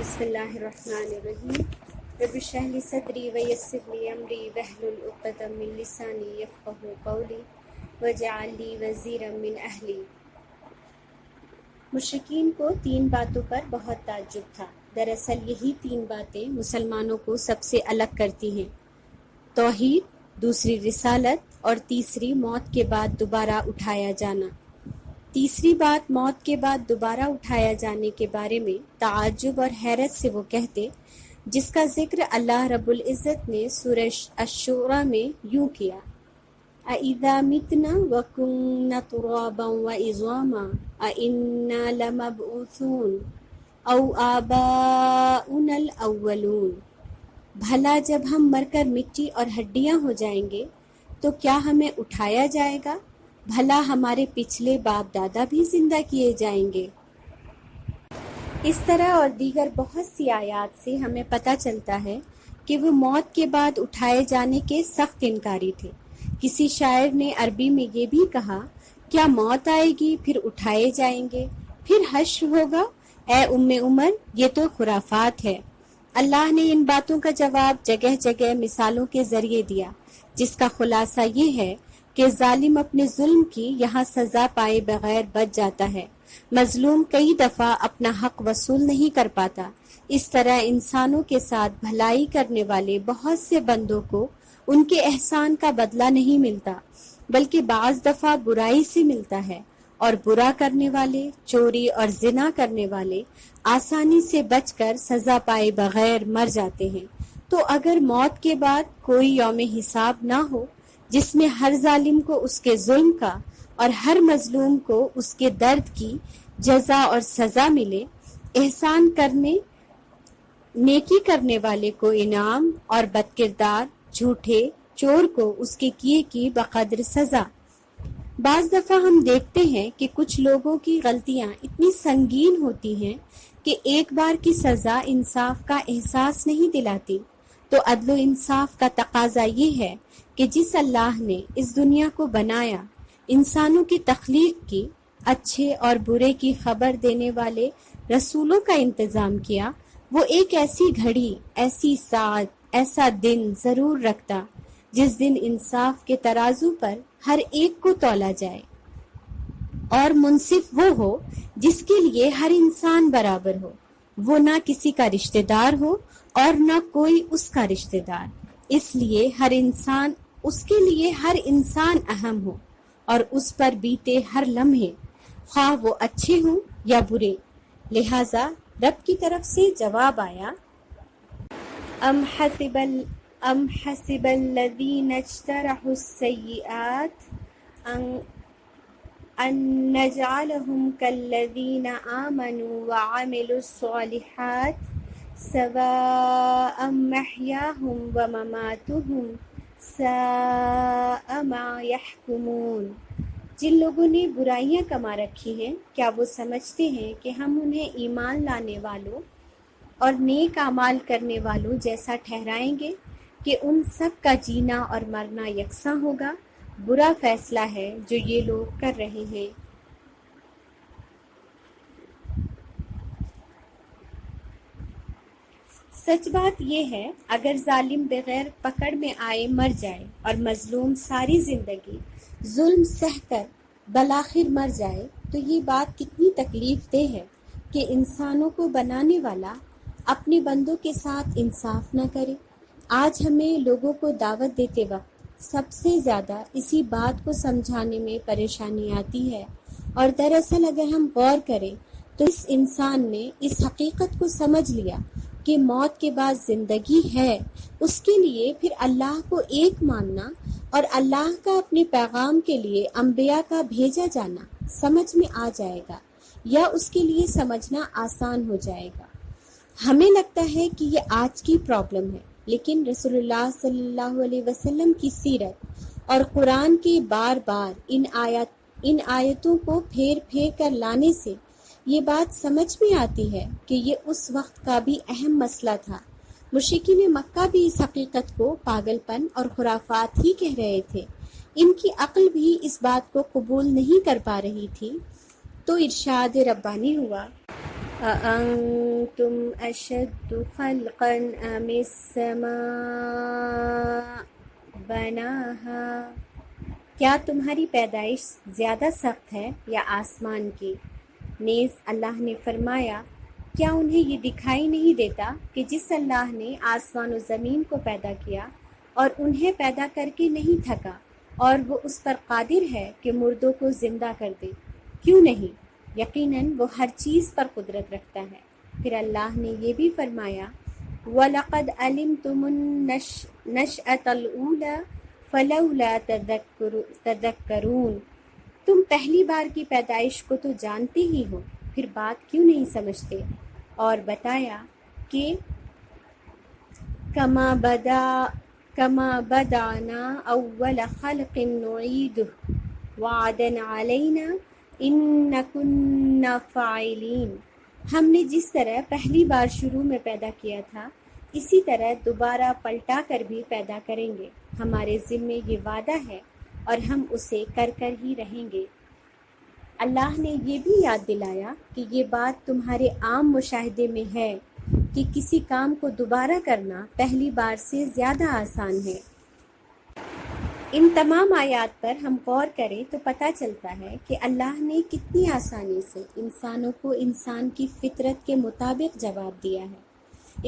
بسم اللہ الرحمن الرحیم رب اشرح لی صدری ویسر لی امری واحلل عقدۃ من لسانی یفقہوا قولی واجعل لی وزیرا من اہلی۔ مشرکین کو 3 باتوں پر بہت تعجب تھا۔ دراصل یہی 3 باتیں مسلمانوں کو سب سے الگ کرتی ہیں: توحید، دوسری رسالت اور تیسری موت کے بعد دوبارہ اٹھایا جانا۔ تیسری بات موت کے بعد دوبارہ اٹھایا جانے کے بارے میں تعجب اور حیرت سے وہ کہتے جس کا ذکر اللہ رب العزت نے سورہ الشعراء میں یوں کیا: اَإِذَا مِتْنَا وَكُنَّا تُرَابًا وَعِظَامًا أَإِنَّا لَمَبْعُوثُونَ أَوْ آبَاؤُنَا الْأَوَّلُونَ۔ بھلا جب ہم مر کر مٹی اور ہڈیاں ہو جائیں گے تو کیا ہمیں اٹھایا جائے گا؟ بھلا ہمارے پچھلے باپ دادا بھی زندہ کیے جائیں گے؟ اس طرح اور دیگر بہت سی آیات سے ہمیں پتہ چلتا ہے کہ وہ موت کے بعد اٹھائے جانے کے سخت انکاری تھے۔ کسی شاعر نے عربی میں یہ بھی کہا: کیا موت آئے گی پھر اٹھائے جائیں گے، پھر حشر ہوگا؟ اے عمر، یہ تو خرافات ہے۔ اللہ نے ان باتوں کا جواب جگہ جگہ مثالوں کے ذریعے دیا، جس کا خلاصہ یہ ہے کہ ظالم اپنے ظلم کی یہاں سزا پائے بغیر بچ جاتا ہے، مظلوم کئی دفعہ اپنا حق وصول نہیں کر پاتا۔ اس طرح انسانوں کے ساتھ بھلائی کرنے والے بہت سے بندوں کو ان کے احسان کا بدلہ نہیں ملتا، بلکہ بعض دفعہ برائی سے ملتا ہے، اور برا کرنے والے، چوری اور زنا کرنے والے آسانی سے بچ کر سزا پائے بغیر مر جاتے ہیں۔ تو اگر موت کے بعد کوئی یوم حساب نہ ہو جس میں ہر ظالم کو اس کے ظلم کا اور ہر مظلوم کو اس کے درد کی جزا اور سزا ملے، احسان کرنے، نیکی کرنے والے کو انعام اور بد کردار، جھوٹے، چور کو اس کے کیے کی بقدر سزا۔ بعض دفعہ ہم دیکھتے ہیں کہ کچھ لوگوں کی غلطیاں اتنی سنگین ہوتی ہیں کہ ایک بار کی سزا انصاف کا احساس نہیں دلاتی۔ تو عدل و انصاف کا تقاضا یہ ہے کہ جس اللہ نے اس دنیا کو بنایا، انسانوں کی تخلیق کی، اچھے اور برے کی خبر دینے والے رسولوں کا انتظام کیا، وہ ایک ایسی گھڑی، ایسی ساعت، ایسا دن ضرور رکھتا جس دن انصاف کے ترازو پر ہر ایک کو تولا جائے، اور منصف وہ ہو جس کے لیے ہر انسان برابر ہو، وہ نہ کسی کا رشتہ دار ہو اور نہ کوئی اس کا رشتہ دار، اس لیے اس کے لیے ہر انسان اہم ہو اور اس پر بیتے ہر لمحے، خواہ وہ اچھے ہوں یا برے۔ لہٰذا رب کی طرف سے جواب آیا: ام حسب الذین اجترحوا السیئات ان نجعلہم کالذین آمنوا وعملوا الصالحات سواء محیاہم ومماتہم ساء ما یحکمون۔ جن لوگوں نے برائیاں کما رکھی ہیں، کیا وہ سمجھتے ہیں کہ ہم انہیں ایمان لانے والوں اور نیک اعمال کرنے والوں جیسا ٹھہرائیں گے کہ ان سب کا جینا اور مرنا یکساں ہوگا؟ برا فیصلہ ہے جو یہ لوگ کر رہے ہیں۔ سچ بات یہ ہے، اگر ظالم بغیر پکڑ میں آئے مر جائے اور مظلوم ساری زندگی ظلم سہ کر بالآخر مر جائے تو یہ بات کتنی تکلیف دہ ہے کہ انسانوں کو بنانے والا اپنے بندوں کے ساتھ انصاف نہ کرے۔ آج ہمیں لوگوں کو دعوت دیتے وقت سب سے زیادہ اسی بات کو سمجھانے میں پریشانی آتی ہے، اور دراصل اگر ہم غور کریں تو اس انسان نے اس حقیقت کو سمجھ لیا کہ موت کے بعد زندگی ہے، اس کے لیے پھر اللہ کو ایک ماننا اور اللہ کا اپنے پیغام کے لیے انبیاء کا بھیجا جانا سمجھ میں آ جائے گا، یا اس کے لیے سمجھنا آسان ہو جائے گا۔ ہمیں لگتا ہے کہ یہ آج کی پرابلم ہے، لیکن رسول اللہ صلی اللہ علیہ وسلم کی سیرت اور قرآن کے بار بار ان آیتوں کو پھیر پھیر کر لانے سے یہ بات سمجھ میں آتی ہے کہ یہ اس وقت کا بھی اہم مسئلہ تھا۔ مشرکین مکہ بھی اس حقیقت کو پاگل پن اور خرافات ہی کہہ رہے تھے، ان کی عقل بھی اس بات کو قبول نہیں کر پا رہی تھی۔ تو ارشاد ربانی ہوا: أأنتم أشد خلقا أم السماء بناها، کیا تمہاری پیدائش زیادہ سخت ہے یا آسمان کی؟ نیز اللہ نے فرمایا کیا انہیں یہ دکھائی نہیں دیتا کہ جس اللہ نے آسمان و زمین کو پیدا کیا اور انہیں پیدا کر کے نہیں تھکا، اور وہ اس پر قادر ہے کہ مردوں کو زندہ کر دے؟ کیوں نہیں، یقیناً وہ ہر چیز پر قدرت رکھتا ہے۔ پھر اللہ نے یہ بھی فرمایا وَلَقَدْ عَلِمْتُمُ النَّشْأَةَ الْأُولَى فَلَوْلَا تَذَكَّرُونَ، تم پہلی بار کی پیدائش کو تو جانتے ہی ہو، پھر بات کیوں نہیں سمجھتے؟ اور بتایا کہ کما بدانا اول خلق نعیدہ وعدا علینا ان کنا فاعلین، ہم نے جس طرح پہلی بار شروع میں پیدا کیا تھا اسی طرح دوبارہ پلٹا کر بھی پیدا کریں گے، ہمارے ذمے یہ وعدہ ہے اور ہم اسے کر کر ہی رہیں گے۔ اللہ نے یہ بھی یاد دلایا کہ یہ بات تمہارے عام مشاہدے میں ہے کہ کسی کام کو دوبارہ کرنا پہلی بار سے زیادہ آسان ہے۔ ان تمام آیات پر ہم غور کریں تو پتہ چلتا ہے کہ اللہ نے کتنی آسانی سے انسانوں کو انسان کی فطرت کے مطابق جواب دیا ہے۔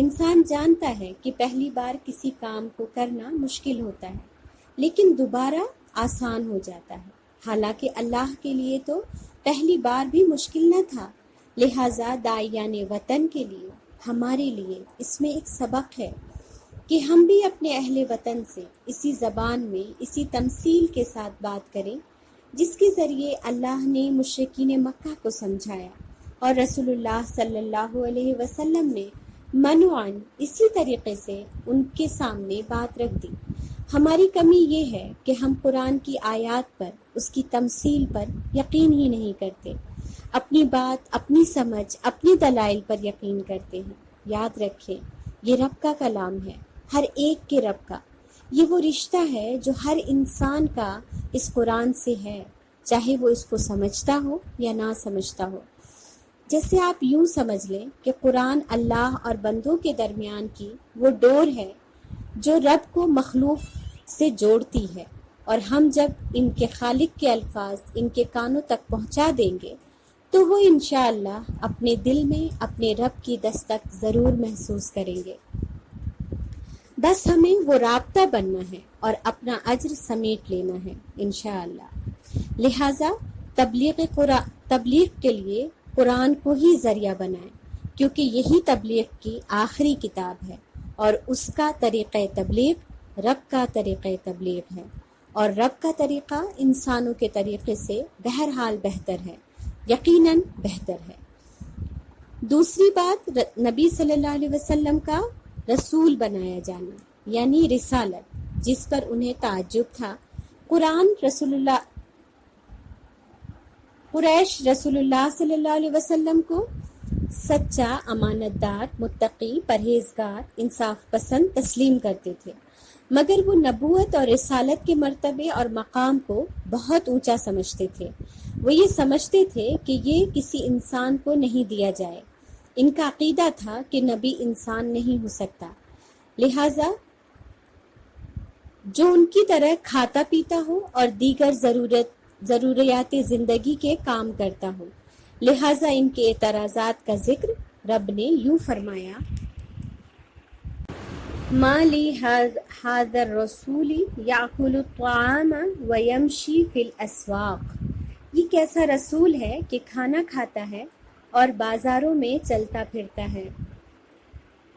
انسان جانتا ہے کہ پہلی بار کسی کام کو کرنا مشکل ہوتا ہے لیکن دوبارہ آسان ہو جاتا ہے، حالانکہ اللہ کے لیے تو پہلی بار بھی مشکل نہ تھا۔ لہٰذا داعیان وطن کے لیے، ہمارے لیے اس میں ایک سبق ہے کہ ہم بھی اپنے اہل وطن سے اسی زبان میں اسی تمثیل کے ساتھ بات کریں جس کے ذریعے اللہ نے مشرکین مکہ کو سمجھایا، اور رسول اللہ صلی اللہ علیہ وسلم نے منوعاً اسی طریقے سے ان کے سامنے بات رکھ دی۔ ہماری کمی یہ ہے کہ ہم قرآن کی آیات پر، اس کی تمثیل پر یقین ہی نہیں کرتے، اپنی بات، اپنی سمجھ، اپنی دلائل پر یقین کرتے ہیں۔ یاد رکھیں یہ رب کا کلام ہے، ہر ایک کے رب کا، یہ وہ رشتہ ہے جو ہر انسان کا اس قرآن سے ہے، چاہے وہ اس کو سمجھتا ہو یا نہ سمجھتا ہو۔ جیسے آپ یوں سمجھ لیں کہ قرآن اللہ اور بندوں کے درمیان کی وہ ڈور ہے جو رب کو مخلوق سے جوڑتی ہے، اور ہم جب ان کے خالق کے الفاظ ان کے کانوں تک پہنچا دیں گے تو وہ انشاءاللہ اپنے دل میں اپنے رب کی دستک ضرور محسوس کریں گے۔ بس ہمیں وہ رابطہ بننا ہے اور اپنا اجر سمیٹ لینا ہے انشاءاللہ۔ لہٰذا تبلیغ کے لیے قرآن کو ہی ذریعہ بنائیں، کیونکہ یہی تبلیغ کی آخری کتاب ہے، اور اس کا طریقہ تبلیغ رب کا طریقہ تبلیغ ہے، اور رب کا طریقہ انسانوں کے طریقے سے بہرحال بہتر ہے، یقیناً بہتر ہے۔ دوسری بات نبی صلی اللہ علیہ وسلم کا رسول بنایا جانا، یعنی رسالت، جس پر انہیں تعجب تھا۔ قریش رسول اللہ صلی اللہ علیہ وسلم کو سچا، امانت دار، متقی، پرہیزگار، انصاف پسند تسلیم کرتے تھے، مگر وہ نبوت اور رسالت کے مرتبے اور مقام کو بہت اونچا سمجھتے تھے۔ وہ یہ سمجھتے تھے کہ یہ کسی انسان کو نہیں دیا جائے، ان کا عقیدہ تھا کہ نبی انسان نہیں ہو سکتا، لہٰذا جو ان کی طرح کھاتا پیتا ہو اور دیگر ضروریات زندگی کے کام کرتا ہو۔ لہٰذا ان کے اعتراضات کا ذکر رب نے یوں فرمایا ما لی ھذا الرسول یأکل الطعام ویمشی فی الاسواق، یہ کیسا رسول ہے کہ کھانا کھاتا ہے اور بازاروں میں چلتا پھرتا ہے۔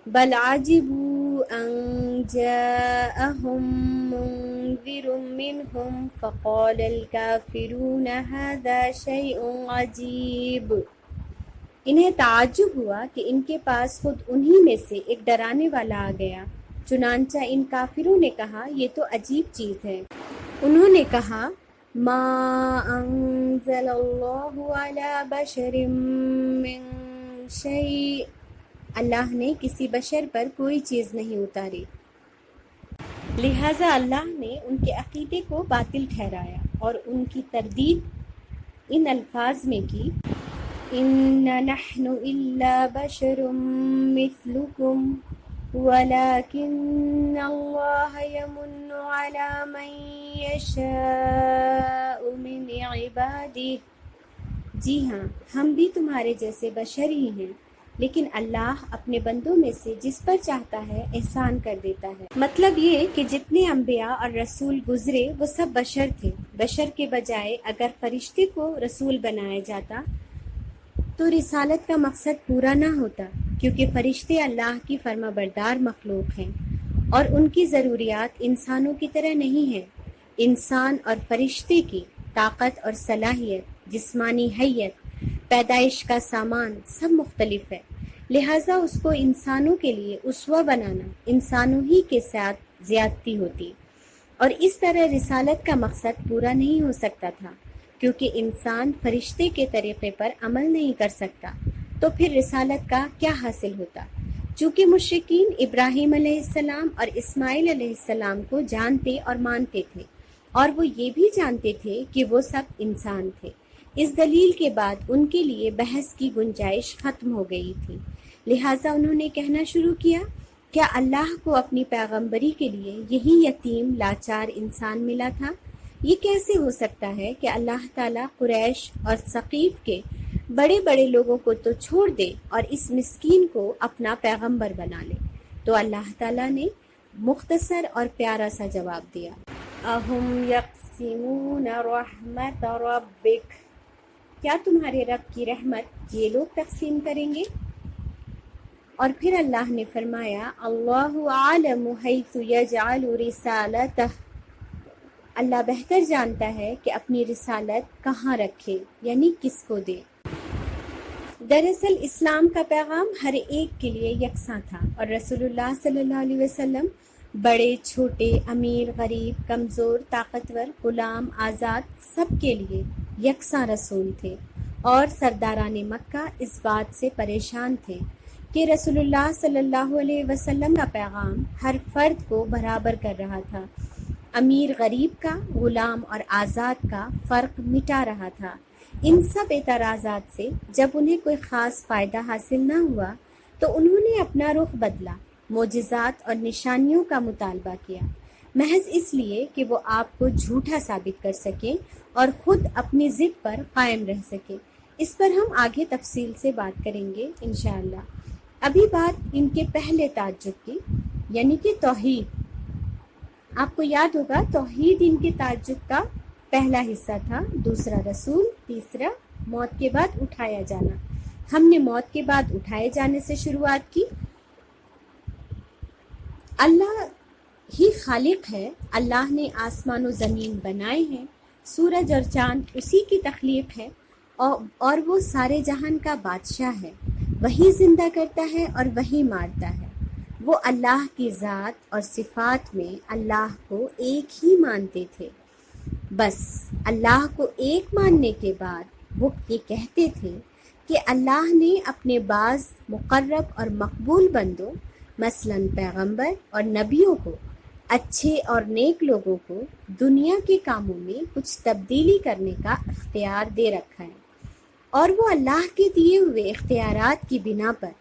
بل عجبوا ان جاءهم منذر منهم فقال الكافرون هذا شيء عجیب، انہیں تعجب ہوا کہ ان کے پاس خود انہی میں سے ایک ڈرانے والا آ گیا، چنانچہ ان کافروں نے کہا یہ تو عجیب چیز ہے۔ انہوں نے کہا ما انزل اللہ علی بشر من شیء، اللہ نے کسی بشر پر کوئی چیز نہیں اتاری۔ لہٰذا اللہ نے ان کے عقیدے کو باطل ٹھہرایا اور ان کی تردید ان الفاظ میں کی إن نحن إلا بشر مثلكم ولكن الله يمن على من يشاء من عباده. جی ہاں، ہم بھی تمہارے جیسے بشر ہی ہیں، لیکن اللہ اپنے بندوں میں سے جس پر چاہتا ہے احسان کر دیتا ہے۔ مطلب یہ کہ جتنے انبیاء اور رسول گزرے وہ سب بشر تھے۔ بشر کے بجائے اگر فرشتے کو رسول بنایا جاتا تو رسالت کا مقصد پورا نہ ہوتا، کیونکہ فرشتے اللہ کی فرما بردار مخلوق ہیں اور ان کی ضروریات انسانوں کی طرح نہیں ہیں۔ انسان اور فرشتے کی طاقت اور صلاحیت، جسمانی حیت، پیدائش کا سامان سب مختلف ہے، لہٰذا اس کو انسانوں کے لیے اسوہ بنانا انسانوں ہی کے ساتھ زیادتی ہوتی، اور اس طرح رسالت کا مقصد پورا نہیں ہو سکتا تھا، کیونکہ انسان فرشتے کے طریقے پر عمل نہیں کر سکتا، تو پھر رسالت کا کیا حاصل ہوتا؟ چونکہ مشرکین ابراہیم علیہ السلام اور اسماعیل علیہ السلام کو جانتے اور مانتے تھے، اور وہ یہ بھی جانتے تھے کہ وہ سب انسان تھے۔ اس دلیل کے بعد ان کے لیے بحث کی گنجائش ختم ہو گئی تھی، لہٰذا انہوں نے کہنا شروع کیا، کیا اللہ کو اپنی پیغمبری کے لیے یہی یتیم لاچار انسان ملا تھا؟ یہ کیسے ہو سکتا ہے کہ اللہ تعالیٰ قریش اور ثقیف کے بڑے بڑے لوگوں کو تو چھوڑ دے اور اس مسکین کو اپنا پیغمبر بنا لے؟ تو اللہ تعالیٰ نے مختصر اور پیارا سا جواب دیا، اَهُمْ يَقْسِمُونَ رَحْمَتَ رَبِّكَ، کیا تمہارے رب کی رحمت یہ لوگ تقسیم کریں گے؟ اور پھر اللہ نے فرمایا، اللہ عالم حیث یجعل رسالتہ، اللہ بہتر جانتا ہے کہ اپنی رسالت کہاں رکھے، یعنی کس کو دے۔ دراصل اسلام کا پیغام ہر ایک کے لیے یکساں تھا، اور رسول اللہ صلی اللہ علیہ وسلم بڑے چھوٹے، امیر غریب، کمزور طاقتور، غلام آزاد، سب کے لیے یکساں رسول تھے، اور سرداران مکہ اس بات سے پریشان تھے کہ رسول اللہ صلی اللہ علیہ وسلم کا پیغام ہر فرد کو برابر کر رہا تھا، امیر غریب کا، غلام اور آزاد کا فرق مٹا رہا تھا۔ ان سب اعتراضات سے جب انہیں کوئی خاص فائدہ حاصل نہ ہوا تو انہوں نے اپنا رخ بدلا، معجزات اور نشانیوں کا مطالبہ کیا، محض اس لیے کہ وہ آپ کو جھوٹا ثابت کر سکیں اور خود اپنی ضد پر قائم رہ سکیں۔ اس پر ہم آگے تفصیل سے بات کریں گے انشاءاللہ۔ ابھی بات ان کے پہلے تعجب کی، یعنی کہ توحید۔ آپ کو یاد ہوگا توحید ان کے تعجب کا پہلا حصہ تھا، دوسرا رسول، تیسرا موت کے بعد اٹھایا جانا۔ ہم نے موت کے بعد اٹھائے جانے سے شروعات کی۔ اللہ ہی خالق ہے، اللہ نے آسمان و زمین بنائے ہیں، سورج اور چاند اسی کی تخلیق ہے، اور وہ سارے جہان کا بادشاہ ہے، وہی زندہ کرتا ہے اور وہی مارتا ہے۔ وہ اللہ کی ذات اور صفات میں اللہ کو ایک ہی مانتے تھے، بس اللہ کو ایک ماننے کے بعد وہ یہ کہتے تھے کہ اللہ نے اپنے بعض مقرب اور مقبول بندوں، مثلاً پیغمبر اور نبیوں کو، اچھے اور نیک لوگوں کو دنیا کے کاموں میں کچھ تبدیلی کرنے کا اختیار دے رکھا ہے، اور وہ اللہ کے دیے ہوئے اختیارات کی بنا پر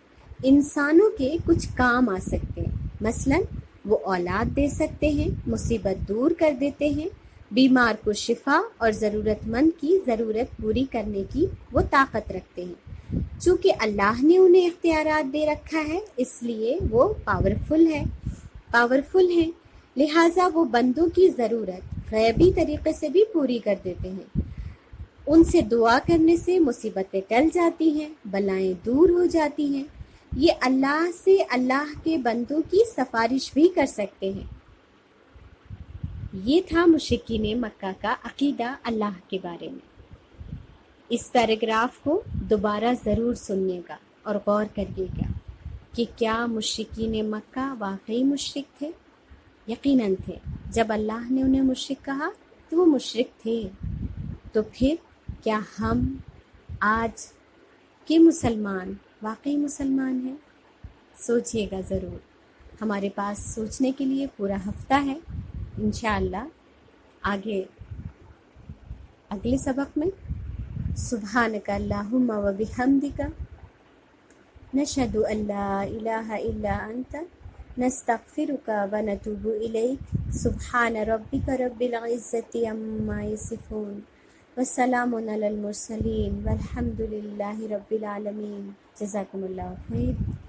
انسانوں کے کچھ کام آ سکتے ہیں، مثلاً وہ اولاد دے سکتے ہیں، مصیبت دور کر دیتے ہیں، بیمار کو شفا اور ضرورت مند کی ضرورت پوری کرنے کی وہ طاقت رکھتے ہیں۔ چونکہ اللہ نے انہیں اختیارات دے رکھا ہے اس لیے وہ پاورفل ہیں، لہٰذا وہ بندوں کی ضرورت غیبی طریقے سے بھی پوری کر دیتے ہیں۔ ان سے دعا کرنے سے مصیبتیں ٹل جاتی ہیں، بلائیں دور ہو جاتی ہیں، یہ اللہ سے اللہ کے بندوں کی سفارش بھی کر سکتے ہیں۔ یہ تھا مشرکین مکہ کا عقیدہ اللہ کے بارے میں۔ اس پیراگراف کو دوبارہ ضرور سنیے گا اور غور کریے گا کہ کیا مشرکین مکہ واقعی مشرک تھے؟ یقیناً تھے۔ جب اللہ نے انہیں مشرک کہا تو وہ مشرک تھے۔ تو پھر کیا ہم آج کے مسلمان واقعی مسلمان ہیں؟ سوچیے گا ضرور۔ ہمارے پاس سوچنے کے لیے پورا ہفتہ ہے، انشاءاللہ آگے اگلے سبق میں سبحانک اللہم و بحمدک نشہد ان لا الہ الا انت نستغفرک و نتوب الیک سبحان ربک رب العزت عما یصفون وسلام علی المرسلین والحمد للہ رب العالمین. جزاکم اللہ خیر.